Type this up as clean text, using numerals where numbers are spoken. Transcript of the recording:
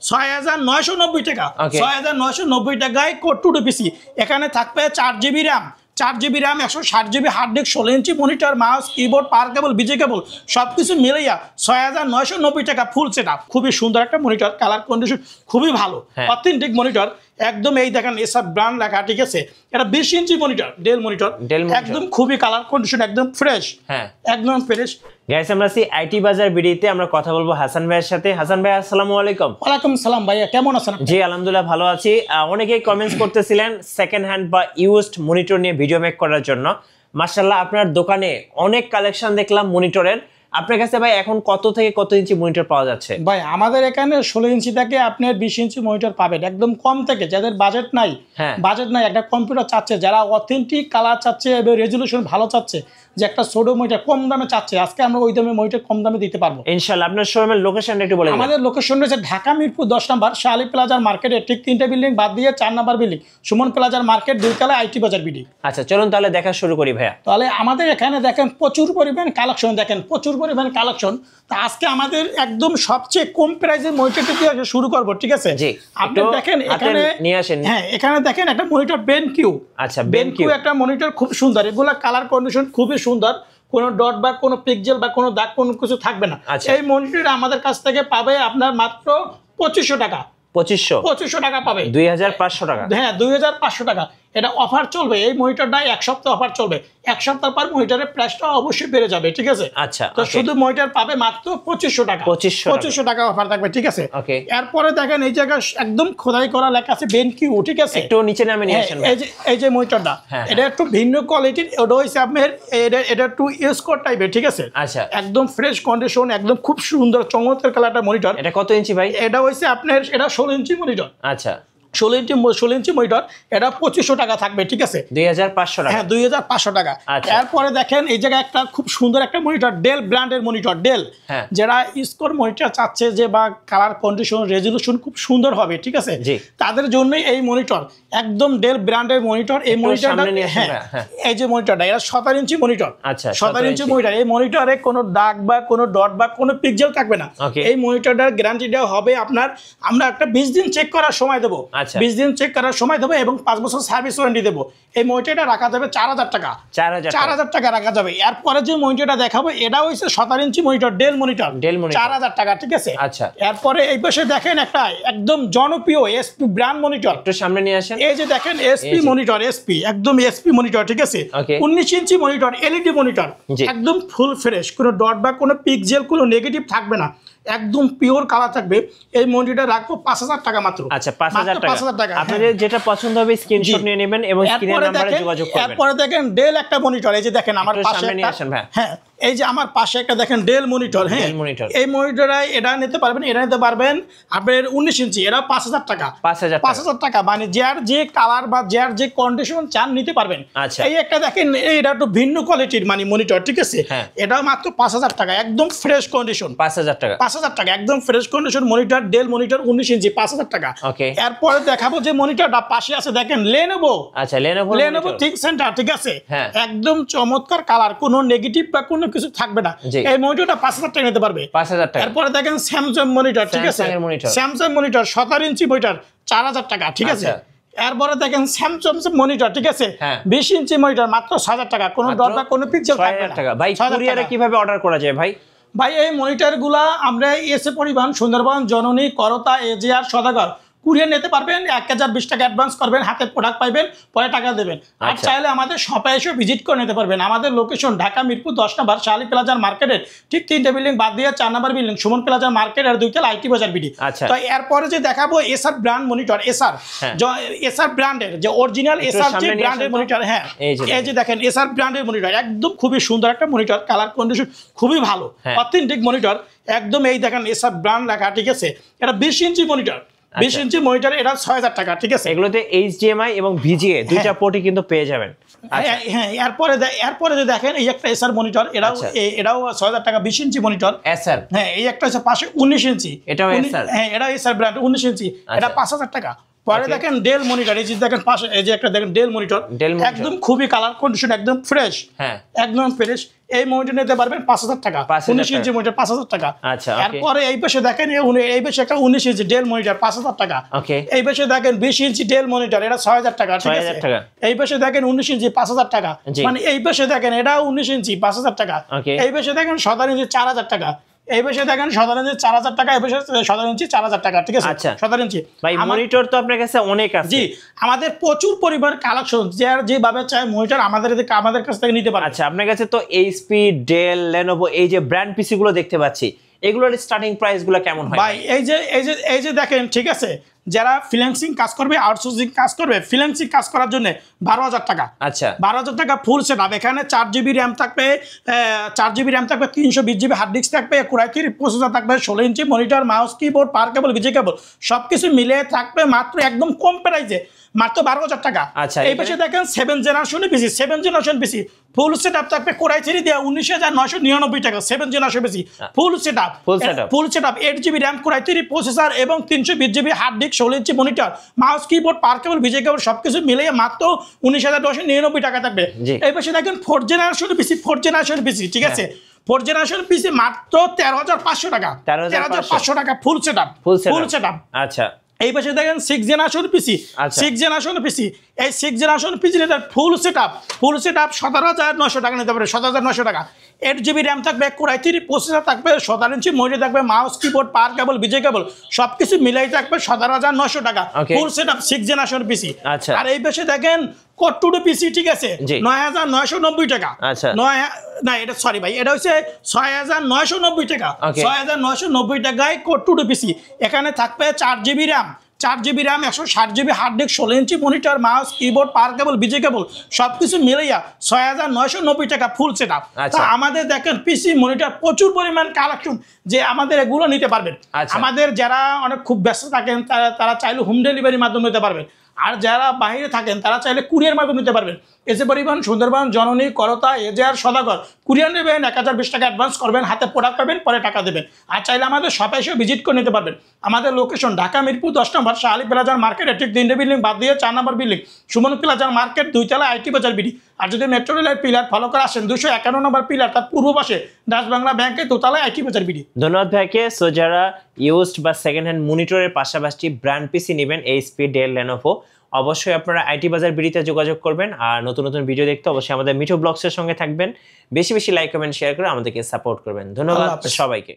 6990 টাকা। 6990 টাকায় code 2PC। এখানে থাকবে 4GB RAM, 4GB RAM, 160GB hard disk, 16 inch monitor, mouse, keyboard, power cable, বিজি কেবল সবকিছু মিলাইয়া 6990 টাকা ফুল সেটআপ। খুবই সুন্দর একটা মনিটর, কালার কন্ডিশন খুবই ভালো, অথেন্টিক মনিটর। একদম এই দেখেন এসআর ব্র্যান্ড লেখা, ঠিক আছে। এটা 20 ইঞ্চি মনিটর, ডেল মনিটর, একদম খুবই কালার কন্ডিশন একদম ফ্রেশ, একদম ফ্রেশ। গাইস আমরা আছি আইটি বাজার ভিডিওতে, আমরা কথা বলবো হাসান ভাইয়ের সাথে। হাসান ভাই আসসালামু আলাইকুম। ওয়ালাইকুম সালাম ভাইয়া, কেমন আছেন? জি আলহামদুলিল্লাহ ভালো আছি। অনেকেই কমেন্টস করতেছিলেন সেকেন্ড হ্যান্ড বা ইউজড মনিটর নিয়ে ভিডিও মেক করার জন্য। মাশাআল্লাহ আপনার দোকানে অনেক কালেকশন দেখলাম মনিটরের। আপনার কাছে ভাই এখন কত থেকে কত ইঞ্চি মনিটর পাওয়া যাচ্ছে? ভাই আমাদের এখানে 16 ইঞ্চি থেকে আপনার 20 ইঞ্চি মনিটর পাবেন, একদম কম থেকে। যাদের বাজেট নাই, একটা কম্পিউটার চাচ্ছে, যারা অথেন্টিক কালার চাচ্ছে এবং রেজুলেশন ভালো চাচ্ছে, যে একটা ছোট মনিটর কম দামে চাচ্ছে, আজকে আমরা ওই দামে মনিটর কম দামে দিতে পারবো ইনশাআল্লাহ। আপনার শোরুমের লোকেশনটা একটু বলেন। আমাদের লোকেশন রয়েছে ঢাকা মিরপুর 10 নম্বর শালি প্লাজার মার্কেটে ঠিক 3টে বিল্ডিং বাদ দিয়ে 4 নম্বর বিল্ডিং সুমন প্লাজার মার্কেট, 2 তলা আইটি বাজার বিডি। আচ্ছা চলুন তাহলে দেখা শুরু করি ভাইয়া। তাহলে আমাদের এখানে দেখেন প্রচুর পরিমাণ কালেকশন, দেখেন প্রচুর পরিমাণ কালেকশন। তা আজকে আমাদের একদম সবচেয়ে কম প্রাইসের মনিটরটি দিয়ে শুরু করব, ঠিক আছে? জি আপনি দেখেন এখানে নিয়ে আসেন। হ্যাঁ এখানে দেখেন একটা মনিটর বেনকিউ। আচ্ছা বেনকিউ একটা মনিটর খুব সুন্দর, এগুলা কালার কন্ডিশন খুবই সুন্দর, কোনো ডট বা কোনো পিক্সেল বা কোনো দাগ কোনো কিছু থাকবে না। এই মনিটরটা আমাদের কাছ থেকে পাবে আপনার মাত্র 2500 টাকা। 2500 টাকা পাবে, 2500 টাকা। হ্যাঁ 2500 টাকা। এটা অফার চলবে, এই মনিটরটা 1 সপ্তাহ অফার চলবে। 1 সপ্তাহ পর মনিটরের প্রাইসটা অবশ্যই বেড়ে যাবে, ঠিক আছে? আচ্ছা তো শুধু মনিটর পাবে মাত্র 2500 টাকা। 2500 টাকা অফার থাকবে, ঠিক আছে? এরপরে দেখেন এই জায়গায় একদম খোদাই করা লেখা আছে বেনকিউ, ঠিক আছে? একটু নিচে নামে নিয়ে আসেন। এই যে মনিটরটা, এটা একটু ভিন্ন কোয়ালিটির, ওটা হইছে আপনার এটা একটু স্কোর টাইপের, ঠিক আছে? আচ্ছা একদম ফ্রেশ কন্ডিশন, একদম খুব সুন্দর চমৎকার কালারটা মনিটর। এটা কত ইঞ্চি ভাই? এটা হইছে আপনার এটা 16 ইঞ্চি মনিটর। আচ্ছা 16 ইঞ্চি মনিটর, এটা 2500 টাকা থাকবে, ঠিক আছে? 2500 টাকা। হ্যাঁ 2500 টাকা। এরপরে দেখেন এই জায়গায় একটা খুব সুন্দর একটা মনিটর, ডেল ব্র্যান্ডের মনিটর, ডেল। যারা স্কোর মনিটর চাচ্ছে যে বা কালার কন্ডিশন রেজুলেশন খুব সুন্দর হবে, ঠিক আছে? তাদের জন্যই এই মনিটর, একদম ডেল ব্র্যান্ডের মনিটর। এই মনিটরটা এই যে মনিটরটা, এটা 17 ইঞ্চি মনিটর। আচ্ছা 17 ইঞ্চি মনিটর। এই মনিটরে কোনো দাগ বা কোনো ডট বা কোনো পিক্সেল থাকবে না। এই মনিটরটার গ্যারান্টিটা হবে আপনার, আমরা একটা 20 দিন চেক করার সময় দেবো, 20 দিন চেক করার সময় দেবো এবং 5 বছর সার্ভিস ওয়ারেন্টি দেবো। এই মনিটরটা রাখা যাবে 4000 টাকা। 4000 টাকা রাখা যাবে। এরপরে যে মনিটরটা দেখাবো এটা হচ্ছে 17 ইঞ্চি মনিটর, ডেল মনিটর, 4000 টাকা, ঠিক আছে? আচ্ছা এরপরে এই পাশে দেখেন একটা একদম জনপ্রিয় এসপি ব্র্যান্ড মনিটর, একটু সামনে নিয়ে আসেন। এই যে দেখেন এসপি মনিটর, এসপি একদম এসপি মনিটর, ঠিক আছে? 19 ইঞ্চি মনিটর, এলইডি মনিটর, একদম ফুল ফ্রেশ, কোনো ডট বা কোনো পিক্সেল কোনো নেগেটিভ থাকবে না, একদম পিওর কালার থাকবে। এই মনিটরটা রাখবো 5000 টাকা মাত্র। আচ্ছা 5000 টাকা। আপনাদের যেটা পছন্দ হবে স্ক্রিনশট নিয়ে নেবেন এবং স্ক্রিনের নম্বরে যোগাযোগ করবেন। এরপরে দেখেন ডেল একটা মনিটর, এই যে দেখেন আমার পাশে হ্যাঁ এই যে আমার পাশে একটা দেখেন ডেল মনিটর। হ্যাঁ এই মনিটরে এটা নিতে পারবেন, এটা নিতে পারবেন আপনার 19 ইঞ্চি, এটা 5000 টাকা। 5000 টাকা, মানে যার যে কালার বা যার যে কন্ডিশন চান নিতে পারবেন। এই একটা দেখেন এটা একটু ভিন্ন কোয়ালিটির মানে মনিটর, ঠিক আছে? এটা মাত্র 5000 টাকা, একদম ফ্রেশ কন্ডিশন। 5000 টাকা, 5000 টাকা, একদম fresh condition monitor, Dell monitor 19 inch, 5000 টাকা। এরপরে দেখাবো যে মনিটরটা পাশে আছে দেখেন লেনোভো। আচ্ছা লেনোভো থিঙ্ক সেন্টার, ঠিক আছে? একদম চমৎকার কালার, কোনো নেগেটিভ বা কোনো কিছু থাকবে না। এই মনিটরটা 5000 টাকা নিতে পারবে, 5000 টাকা। এরপরে দেখেন স্যামসাং মনিটর, ঠিক আছে? স্যামসাং মনিটর 17 ইঞ্চি মনিটর, 4000 টাকা, ঠিক আছে? এরপরে দেখেন স্যামসাং মনিটর, ঠিক আছে? 20 ইঞ্চি মনিটর মাত্র 6000 টাকা, কোনো ডট বা কোনো পিক্সেল থাকবে না। ভাই কুরিয়ারে কিভাবে অর্ডার করা যায় ভাই? ভাই এই মনিটরগুলা আমরা এসে পরিবহন, সুন্দরবন, জননী, করতা, এজিআর, সদাগর কুরিয়ার নিতে পারবেন। 1020 টাকা অ্যাডভান্স করবেন, হাতে প্রোডাক্ট পাইবেন, পরে টাকা দেবেন। আর চাইলে আমাদের শপে এসে ভিজিট করে নিতে পারবেন। আমাদের লোকেশন ঢাকা মিরপুর 10 নম্বর শালি প্লাজার মার্কেটের ঠিক 3টে বিল্ডিং বাদ দিয়ে 4 নম্বর বিল্ডিং সুমন প্লাজার মার্কেট আর 2 তলা আইটি বাজার বিডি। তো এরপরে যে দেখাবো এসআর ব্র্যান্ড মনিটর, এসআর ব্র্যান্ডের যে অরিজিনাল এসআর যে ব্র্যান্ডের মনিটর। হ্যাঁ এই যে দেখেন এসআর ব্র্যান্ডের মনিটর, একদম খুবই সুন্দর একটা মনিটর, কালার কন্ডিশন খুবই ভালো, অথেন্টিক মনিটর একদম। এই দেখেন এসআর ব্র্যান্ড লেখা, ঠিক আছে? এটা 20 ইঞ্চি মনিটর, 20 ইঞ্চি মনিটর, এটা 6000 টাকা, ঠিক আছে? এগুলোতে এইচডিএমআই এবং ভিজিএ দুইটা পোর্টই কিন্তু পেয়ে যাবেন। হ্যাঁ এরপরে যে দেখেন এই একটা এসআর মনিটর, এটাও 6000 টাকা, 20 ইঞ্চি মনিটর এসআর। হ্যাঁ এই একটা আছে পাশে 19 ইঞ্চি, এটাও এসআর। হ্যাঁ এটা এসআর ব্র্যান্ড 19 ইঞ্চি, এটা 5000 টাকা। পরে দেখেন ডেল মনিটর, এই যে দেখেন পাশে এই যে একটা দেখেন ডেল মনিটর, একদম খুবই কালার কন্ডিশন একদম ফ্রেশ, হ্যাঁ একদম ফ্রেশ। এই মনিটর নিতে পারবেন 5,000 টাকা, 19 ইঞ্চি মনিটর 5,000 টাকা। আচ্ছা, এরপরে এই পাশে দেখেন এই পাশে একটা 19 ইঞ্চি ডেল মনিটর 5,000 টাকা। ওকে, এই পাশে দেখেন 20 ইঞ্চি ডেল মনিটর, এটা 6,000 টাকা, ঠিক আছে। এই পাশে দেখেন 19 ইঞ্চি 5,000 টাকা, মানে এই পাশে দেখেন এটা 19 ইঞ্চি 5,000 টাকা। এই পাশে দেখেন 17 ইঞ্চি 4,000 টাকা, এই পাশে দেখেন 17 ইঞ্চি 4,000 টাকা, এই পাশে 17 ইঞ্চি 4,000 টাকা, ঠিক আছে। 17 ইঞ্চি ভাই মনিটর তো আপনার কাছে অনেক আছে। জি, আমাদের প্রচুর পরিমাণ কালেকশন, যেভাবে চাই মনিটর আমাদের কাছ থেকে নিতে পারে। আচ্ছা, আপনার কাছে তো এইচপি, ডেল, লেনোভো এই যে ব্র্যান্ড পিসি গুলো দেখতে পাচ্ছি, এগুলোর স্টার্টিং প্রাইস গুলো কেমন হয় ভাই? এই যে দেখেন, ঠিক আছে, যারা ফ্রিল্যান্সিং কাজ করবে, আউটসোর্সিং কাজ করবে, ফ্রিল্যান্সিং কাজ করার জন্য 12,000 টাকা। আচ্ছা, 12,000 টাকা ফুল সেটআপ। এখানে 4 জিবি র্যাম থাকবে, 320 জিবি হার্ড ডিস্ক থাকবে, Core i3 প্রসেসর থাকবে, 16 inch monitor, mouse, keyboard, power cable, বিজি কেবল সবকিছু মিলে থাকবে মাত্র একদম কম প্রাইসে, মাত্র 12,000 টাকা। আচ্ছা, এই পাশে দেখেন 7 জেনারেশন পিসি ফুল সেটআপ থাকবে, Core i3 দিয়ে 19,999 টাকা, 7 জেনারেশন পিসি full setup 8 GB RAM, Core i3 processor এবং 320 GB hard disk, 16 inch monitor, mouse, keyboard, power cable, বিজি কেবল সবকিছু মিলিয়ে মাত্র 19,999 টাকা থাকবে। এই পাশে দেখেন 4 জেনারেশন পিসি, ঠিক আছে। 4 জেনারেশন পিসি মাত্র 13,500 টাকা, 13,500 টাকা ফুল সেটআপ। আচ্ছা, এই পাশে দেখেন 6 জেনারেশন পিসি, এই 6 জেনারেশন পিসি ফুল সেটআপ 17,900 টাকা নিতে পারে, 17,900 টাকা। 8 জিবি র্যাম থাকবে, Core i3 প্রসেসর থাকবে, 17 ইঞ্চি মনিটর থাকবে, মাউস, কিবোর্ড, পাওয়ার কেবল, বিজি কেবল সবকিছু মিলাই থাকবে 17,900 টাকা ফুল সেটআপ 6 জেনারেশন পিসি। আর এই পাশে দেখেন Core i2 পিসি, ঠিক আছে, 9,990 টাকা। আচ্ছা, না এটা সরি ভাই, এটা হচ্ছে 6,990 টাকা, 6,990 টাকায় Core i2 পিসি। এখানে থাকবে 4 GB RAM, 160 GB hard disk, 16 inch monitor, mouse, keyboard, power cable, বিজি কেবল সবকিছু মিলাইয়া 6,990 টাকা ফুল সেটআপ। আমাদের দেখেন পিসি মনিটর প্রচুর পরিমাণ কালেকশন, যে আমাদের এগুলো নিতে পারবেন। আমাদের যারা অনেক খুব ব্যস্ত থাকেন তারা চাইলে হোম ডেলিভারির মাধ্যমে নিতে পারবেন, আর যারা বাইরে থাকেন তারা চাইলে কুরিয়ার মাধ্যমে নিতে পারবেন। এসে পরিবহন, সুন্দরবন, জননী, করতা, এজেআর, সদাগর কুরিয়ার নেবেন, 1,020 টাকা অ্যাডভান্স করবেন, হাতে প্রোডাক্ট পাবেন, পরে টাকা দেবেন। আর চাইলে আমাদের শপে এসে ভিজিট করে নিতে পারবেন। আমাদের লোকেশন ঢাকা মিরপুর 10 নম্বর শাহালি প্লাজার মার্কেট, ঠিক 3টে বিল্ডিং বাদ দিয়ে 4 নম্বর বিল্ডিং সুমন প্লাজার মার্কেট, 2 তলা আইটি বাজার বিডি। আর যদি মেট্রো রেলের পিলার ফলো করে আসেন 251 নম্বর পিলার, তার পূর্ব পাশে ডাচ বাংলা ব্যাংকের 2 তলায় আইটি বাজার বিডি। ধন্যবাদ ভাইকে। সো যারা ইউজড বা সেকেন্ড হ্যান্ড মনিটরের পাশাপাশি ব্র্যান্ড পিসি নেবেন, এইচপি, ডেল, লেনোভো, অবশ্যই আপনারা আইটি বাজার বিডিতে যোগাযোগ করবেন। আর নতুন নতুন ভিডিও দেখতে অবশ্যই আমাদের মিঠু ব্লগসের সঙ্গে থাকবেন। বেশি বেশি লাইক, কমেন্ট, শেয়ার করে আমাদেরকে সাপোর্ট করবেন। ধন্যবাদ সবাইকে।